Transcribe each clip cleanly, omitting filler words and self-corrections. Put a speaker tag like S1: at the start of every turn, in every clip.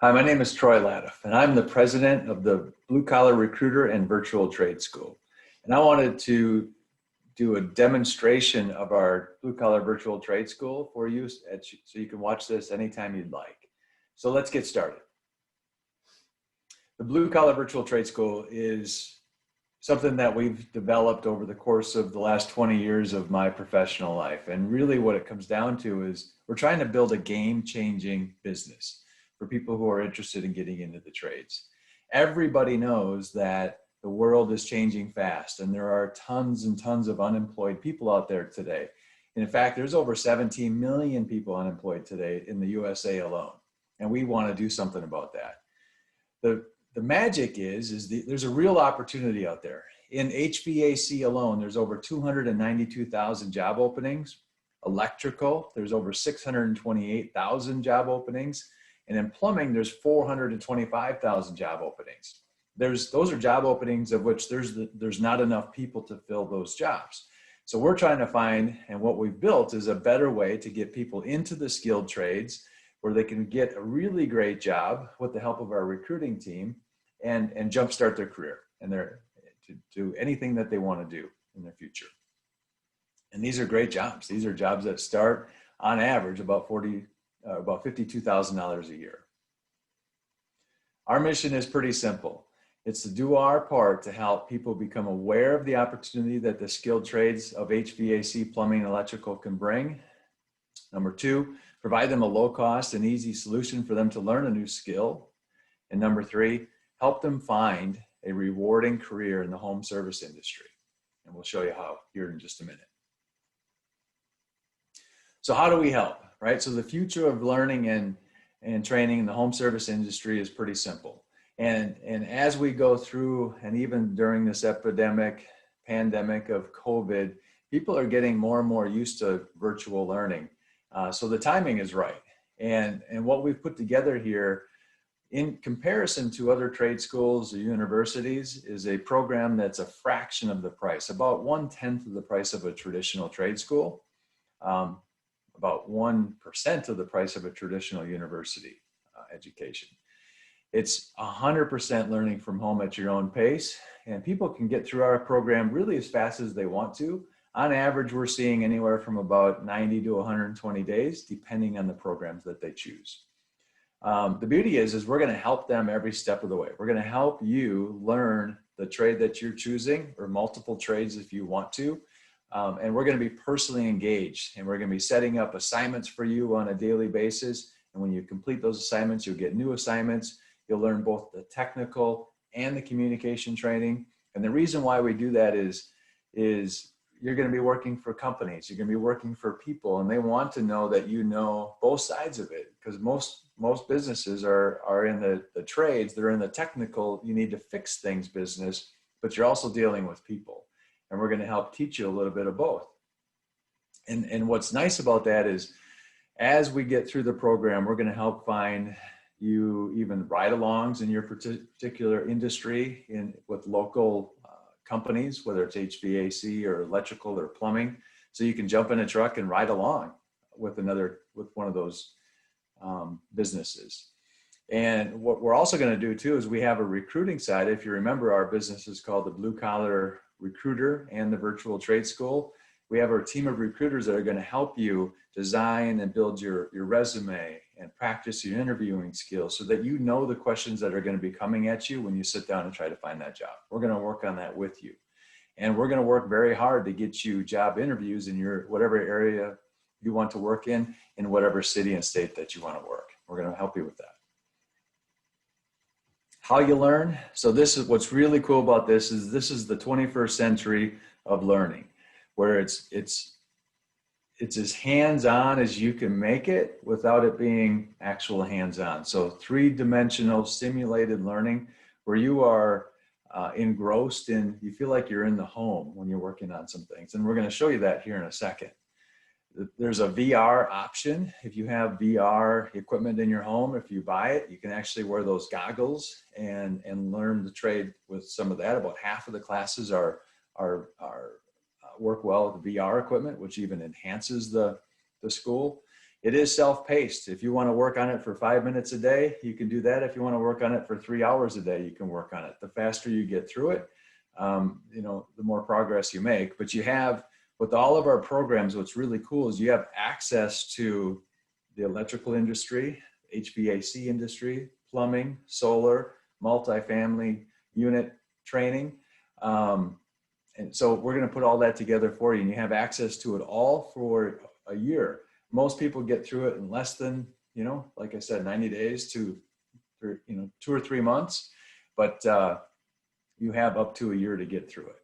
S1: Hi, my name is Troy Latiff, and I'm the president of the Blue Collar Recruiter and Virtual Trade School. And I wanted to do a demonstration of our Blue Collar Virtual Trade School for you so you can watch this anytime you'd like. So let's get started. The Blue Collar Virtual Trade School is something that we've developed over the course of the last 20 years of my professional life. And really what it comes down to is we're trying to build a game-changing business for people who are interested in getting into the trades. Everybody knows that the world is changing fast and there are tons and tons of unemployed people out there today. And in fact, there's over 17 million people unemployed today in the USA alone. And we want to do something about that. The magic is there's a real opportunity out there. In HVAC alone, there's over 292,000 job openings. Electrical, there's over 628,000 job openings. And in plumbing, there's 425,000 job openings. Those are job openings of which there's not enough people to fill those jobs. So we're trying to find, and what we've built is a better way to get people into the skilled trades where they can get a really great job with the help of our recruiting team and jumpstart their career and to do anything that they want to do in their future. And these are great jobs. These are jobs that start on average about $52,000 a year. Our mission is pretty simple. It's to do our part to help people become aware of the opportunity that the skilled trades of HVAC, plumbing, and electrical can bring. Number two, provide them a low cost and easy solution for them to learn a new skill. And number three, help them find a rewarding career in the home service industry. And we'll show you how here in just a minute. So how do we help, right? So the future of learning and training in the home service industry is pretty simple. And as we go through, and even during this pandemic of COVID, people are getting more and more used to virtual learning. So the timing is right. And what we've put together here in comparison to other trade schools or universities is a program that's a fraction of the price, about 1/10 of the price of a traditional trade school, about 1% of the price of a traditional university education. It's 100% learning from home at your own pace, and people can get through our program really as fast as they want to. On average, we're seeing anywhere from about 90 to 120 days, depending on the programs that they choose. The beauty is we're going to help them every step of the way. We're going to help you learn the trade that you're choosing, or multiple trades if you want to. And we're going to be personally engaged, and we're going to be setting up assignments for you on a daily basis. And when you complete those assignments, you'll get new assignments. You'll learn both the technical and the communication training. And the reason why we do that is you're going to be working for companies. You're going to be working for people, and they want to know that you know both sides of it, because most businesses are in the trades. They're in the technical, you need to fix things business, but you're also dealing with people. And we're going to help teach you a little bit of both. And what's nice about that is as we get through the program, we're going to help find you even ride-alongs in your particular industry with local companies, whether it's HVAC or electrical or plumbing. So you can jump in a truck and ride along with one of those businesses. And what we're also going to do too is we have a recruiting side. If you remember, our business is called the Blue Collar Recruiter and the Virtual Trade School. We have our team of recruiters that are going to help you design and build your resume and practice your interviewing skills so that you know the questions that are going to be coming at you when you sit down and try to find that job. We're going to work on that with you. And we're going to work very hard to get you job interviews in your whatever area you want to work in whatever city and state that you want to work. We're going to help you with that. How you learn. So this is what's really cool about this is the 21st century of learning, where it's as hands-on as you can make it without it being actual hands-on. So three-dimensional simulated learning where you are engrossed in, you feel like you're in the home when you're working on some things. And we're going to show you that here in a second. There's a VR option. If you have VR equipment in your home, if you buy it, you can actually wear those goggles and learn the trade with some of that. About half of the classes work well with VR equipment, which even enhances the school. It is self-paced. If you want to work on it for 5 minutes a day, you can do that. If you want to work on it for 3 hours a day, you can work on it. The faster you get through it, the more progress you make. But you have, with all of our programs, what's really cool is you have access to the electrical industry, HVAC industry, plumbing, solar, multifamily unit training. And so we're going to put all that together for you, and you have access to it all for a year. Most people get through it in less than, like I said, 90 days to 2 or 3 months, but you have up to a year to get through it.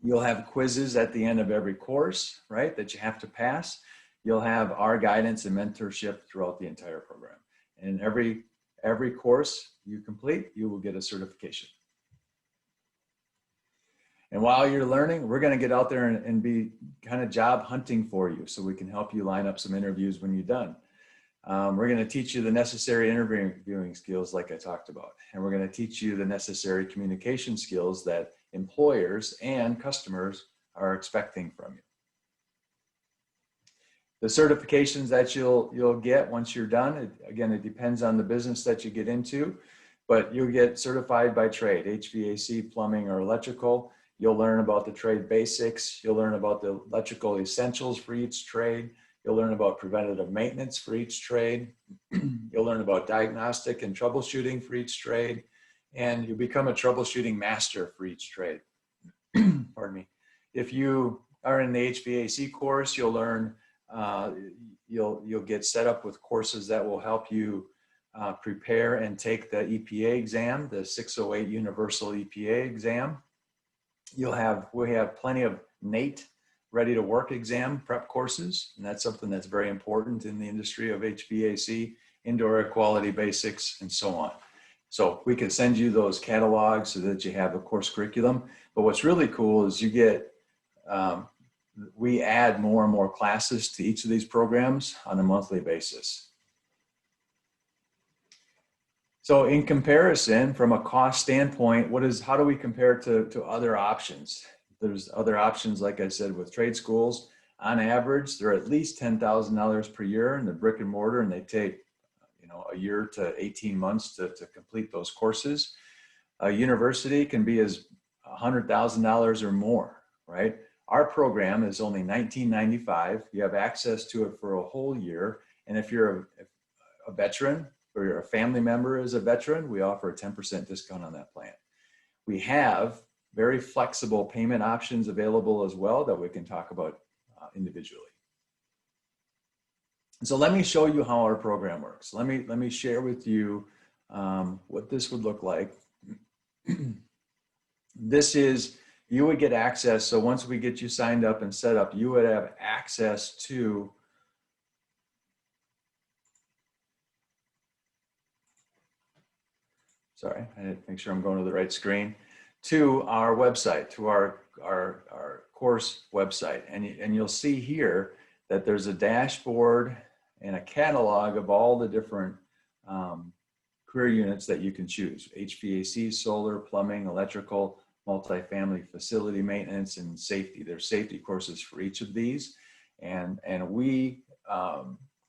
S1: You'll have quizzes at the end of every course, right, that you have to pass. You'll have our guidance and mentorship throughout the entire program. And every course you complete, you will get a certification. And while you're learning, we're going to get out there and be kind of job hunting for you so we can help you line up some interviews when you're done. We're going to teach you the necessary interviewing skills like I talked about. And we're going to teach you the necessary communication skills that employers and customers are expecting from you. The certifications that you'll get once you're done, it depends on the business that you get into, but you'll get certified by trade, HVAC, plumbing, or electrical. You'll learn about the trade basics. You'll learn about the electrical essentials for each trade. You'll learn about preventative maintenance for each trade. You'll learn about diagnostic and troubleshooting for each trade. And you become a troubleshooting master for each trade. Pardon me. If you are in the HVAC course, you'll learn, you'll get set up with courses that will help you prepare and take the EPA exam, the 608 Universal EPA exam. We have plenty of NATE ready to work exam prep courses, and that's something that's very important in the industry of HVAC, indoor air quality basics, and so on. So we can send you those catalogs so that you have a course curriculum. But what's really cool is you get, we add more and more classes to each of these programs on a monthly basis. So in comparison, from a cost standpoint, how do we compare to other options? There's other options, like I said, with trade schools. On average, they're at least $10,000 per year in the brick and mortar, and they take a year to 18 months to complete those courses. A university can be as $100,000 or more, right? Our program is only $19.95. You have access to it for a whole year. And if you're a veteran or you're a family member is a veteran, we offer a 10% discount on that plan. We have very flexible payment options available as well that we can talk about individually. So let me show you how our program works. Let me share with you what this would look like. You would get access. So once we get you signed up and set up, you would have access to sorry, I didn't make sure I'm going to the right screen, to our website, to our course website. And you'll see here that there's a dashboard and a catalog of all the different career units that you can choose: HVAC, solar, plumbing, electrical, multifamily, facility maintenance, and safety. There's safety courses for each of these. And we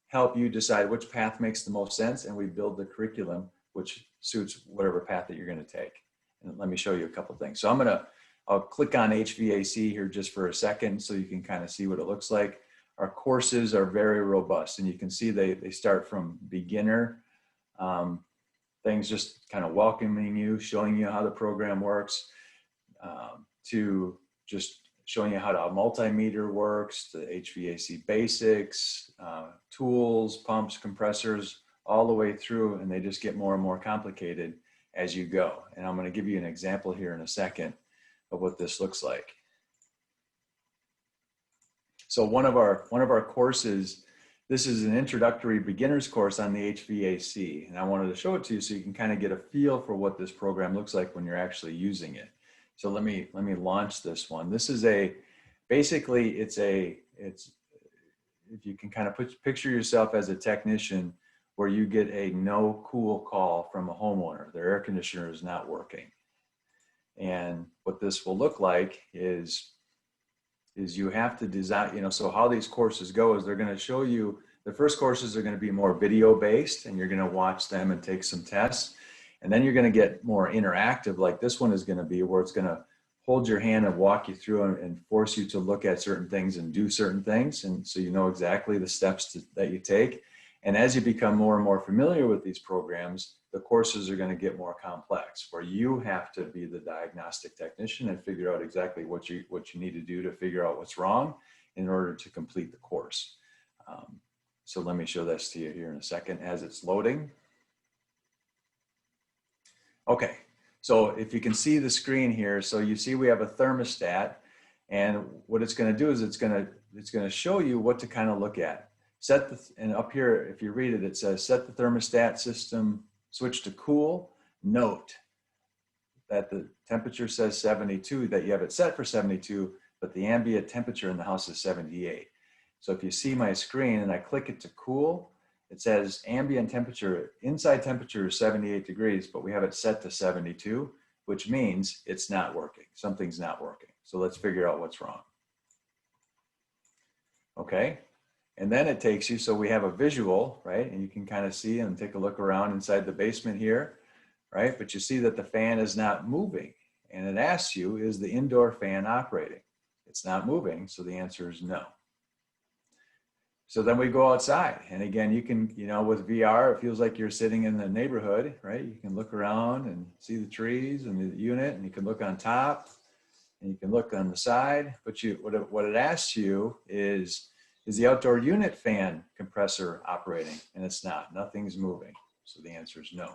S1: help you decide which path makes the most sense, and we build the curriculum which suits whatever path that you're going to take. And let me show you a couple of things. So I'll click on HVAC here just for a second so you can kind of see what it looks like. Our courses are very robust, and you can see they start from beginner things, just kind of welcoming you, showing you how the program works, to just showing you how a multimeter works, the HVAC basics, tools, pumps, compressors, all the way through, and they just get more and more complicated as you go. And I'm going to give you an example here in a second of what this looks like. So one of our courses, this is an introductory beginners course on the HVAC, and I wanted to show it to you so you can kind of get a feel for what this program looks like when you're actually using it. So let me launch this one. This is basically it's if you can kind of picture yourself as a technician where you get a no cool call from a homeowner. Their air conditioner is not working. And what this will look like is you have to design, so how these courses go is they're going to show you The first courses are going to be more video based, and you're going to watch them and take some tests. And then you're going to get more interactive, like this one is going to be, where it's going to hold your hand and walk you through and force you to look at certain things and do certain things. And so you know exactly the steps that you take. And as you become more and more familiar with these programs, the courses are going to get more complex, where you have to be the diagnostic technician and figure out exactly what you need to do to figure out what's wrong in order to complete the course. So let me show this to you here in a second as it's loading. Okay, so if you can see the screen here, so you see we have a thermostat, and what it's going to do is it's going to show you what to kind of look at. And up here, if you read it, it says set the thermostat system switch to cool. Note that the temperature says 72, that you have it set for 72, but the ambient temperature in the house is 78. So if you see my screen and I click it to cool, it says ambient temperature, inside temperature is 78 degrees, but we have it set to 72, which means it's not working. Something's not working. So let's figure out what's wrong. Okay. And then it takes you, so we have a visual, right? And you can kind of see and take a look around inside the basement here, right? But you see that the fan is not moving. And it asks you, is the indoor fan operating? It's not moving, so the answer is no. So then we go outside. And again, you can, with VR, it feels like you're sitting in the neighborhood, right? You can look around and see the trees and the unit, and you can look on top, and you can look on the side. But what it asks you is the outdoor unit fan compressor operating? And it's not. Nothing's moving. So the answer is no.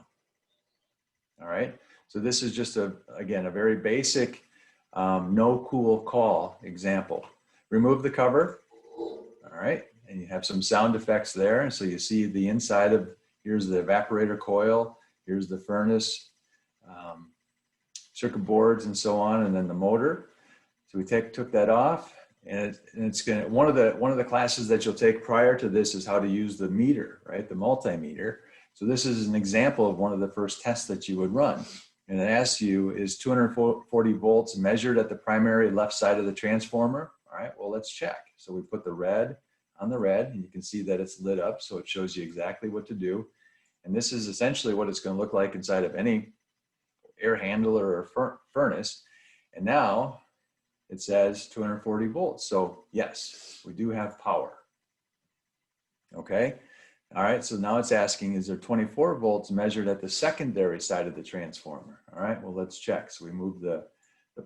S1: All right. So this is just again, a very basic no cool call example. Remove the cover. All right. And you have some sound effects there. And so you see the inside of, here's the evaporator coil, here's the furnace, circuit boards and so on, and then the motor. So we took that off. And it's going to, one of the classes that you'll take prior to this is how to use the meter, right? The multimeter. So this is an example of one of the first tests that you would run. And it asks you, is 240 volts measured at the primary left side of the transformer? All right, well, let's check. So we put the red on the red, and you can see that it's lit up. So it shows you exactly what to do. And this is essentially what it's going to look like inside of any air handler or furnace. And now it says 240 volts. So yes, we do have power. Okay. All right. So now it's asking, is there 24 volts measured at the secondary side of the transformer? All right. Well, let's check. So we move the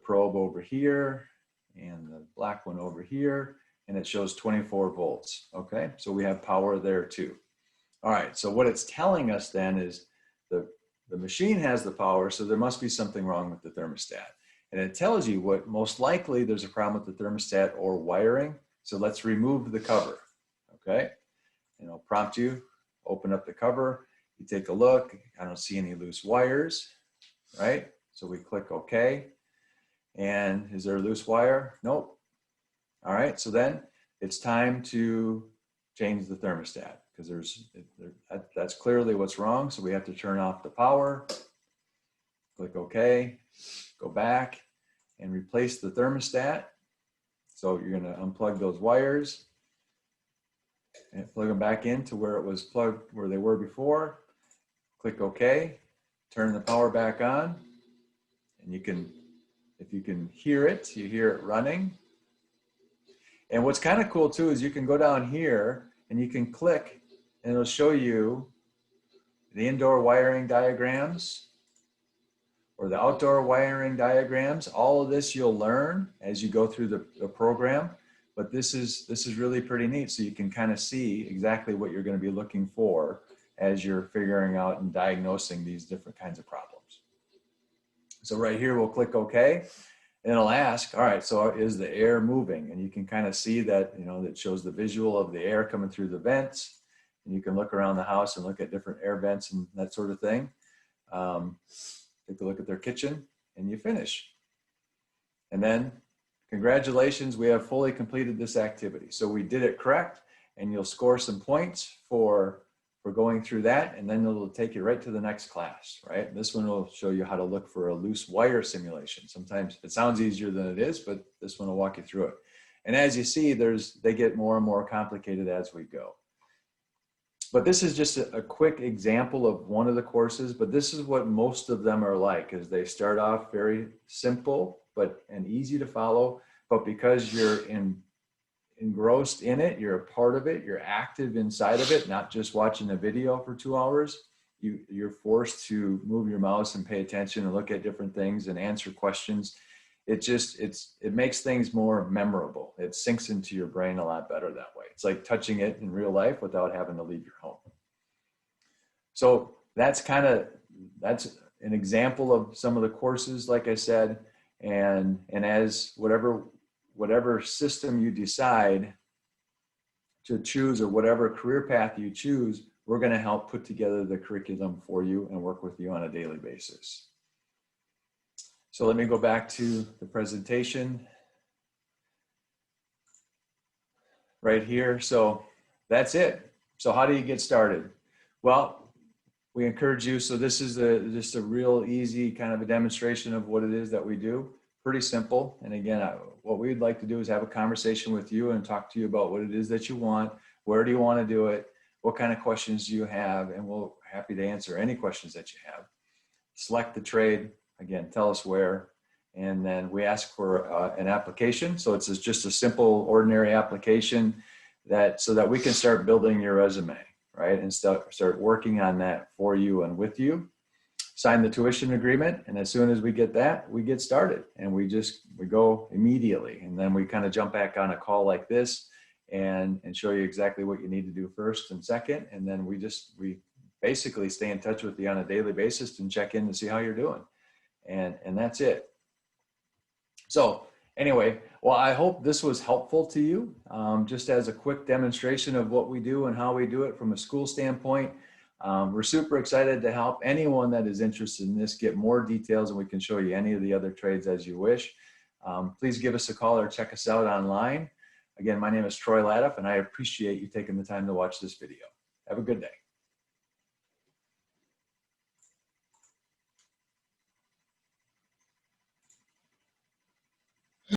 S1: probe over here and the black one over here, and it shows 24 volts. Okay. So we have power there too. All right. So what it's telling us then is the machine has the power. So there must be something wrong with the thermostat. And it tells you what most likely there's a problem with the thermostat or wiring. So let's remove the cover, okay? And it'll prompt you, open up the cover, you take a look, I don't see any loose wires, right? So we click okay. And is there a loose wire? Nope. All right, so then it's time to change the thermostat, because that's clearly what's wrong. So we have to turn off the power, click okay. Go back and replace the thermostat. So you're going to unplug those wires and plug them back into where it was plugged, where they were before. Click OK, turn the power back on, and you can, if you can hear it, you hear it running. And what's kind of cool too is you can go down here and you can click, and it'll show you the indoor wiring diagrams or the outdoor wiring diagrams. All of this you'll learn as you go through the program, but this is really pretty neat. So you can kind of see exactly what you're going to be looking for as you're figuring out and diagnosing these different kinds of problems. So right here, we'll click OK, and it'll ask, all right, so is the air moving? And you can kind of see that, that shows the visual of the air coming through the vents, and you can look around the house and look at different air vents and that sort of thing. Take a look at their kitchen, and you finish. And then, congratulations, we have fully completed this activity. So we did it correct, and you'll score some points for going through that, and then it'll take you right to the next class, right? This one will show you how to look for a loose wire simulation. Sometimes it sounds easier than it is, but this one will walk you through it. And as you see, they get more and more complicated as we go. But this is just a quick example of one of the courses, but this is what most of them are like, is they start off very simple and easy to follow, but because you're engrossed in it, you're a part of it, you're active inside of it, not just watching a video for 2 hours. You're forced to move your mouse and pay attention and look at different things and answer questions. It makes things more memorable. It sinks into your brain a lot better that way. It's like touching it in real life without having to leave your home. So that's an example of some of the courses, like I said, and as whatever system you decide to choose, or whatever career path you choose, we're going to help put together the curriculum for you and work with you on a daily basis. So let me go back to the presentation right here. So that's it. So how do you get started? Well, we encourage you. So this is just a real easy kind of a demonstration of what it is that we do. Pretty simple. And again, what we'd like to do is have a conversation with you and talk to you about what it is that you want. Where do you want to do it? What kind of questions do you have? And we're happy to answer any questions that you have. Select the trade. Again, tell us where. And then we ask for an application. So it's just a simple, ordinary application so that we can start building your resume, right? And start working on that for you and with you. Sign the tuition agreement. And as soon as we get that, we get started, and we go immediately. And then we kind of jump back on a call like this and show you exactly what you need to do first and second. And then we basically stay in touch with you on a daily basis and check in to see how you're doing. And that's it. So anyway, well, I hope this was helpful to you, just as a quick demonstration of what we do and how we do it from a school standpoint. We're super excited to help anyone that is interested in this get more details, and we can show you any of the other trades as you wish. Please give us a call or check us out online. Again, my name is Troy Laddiff, and I appreciate you taking the time to watch this video. Have a good day.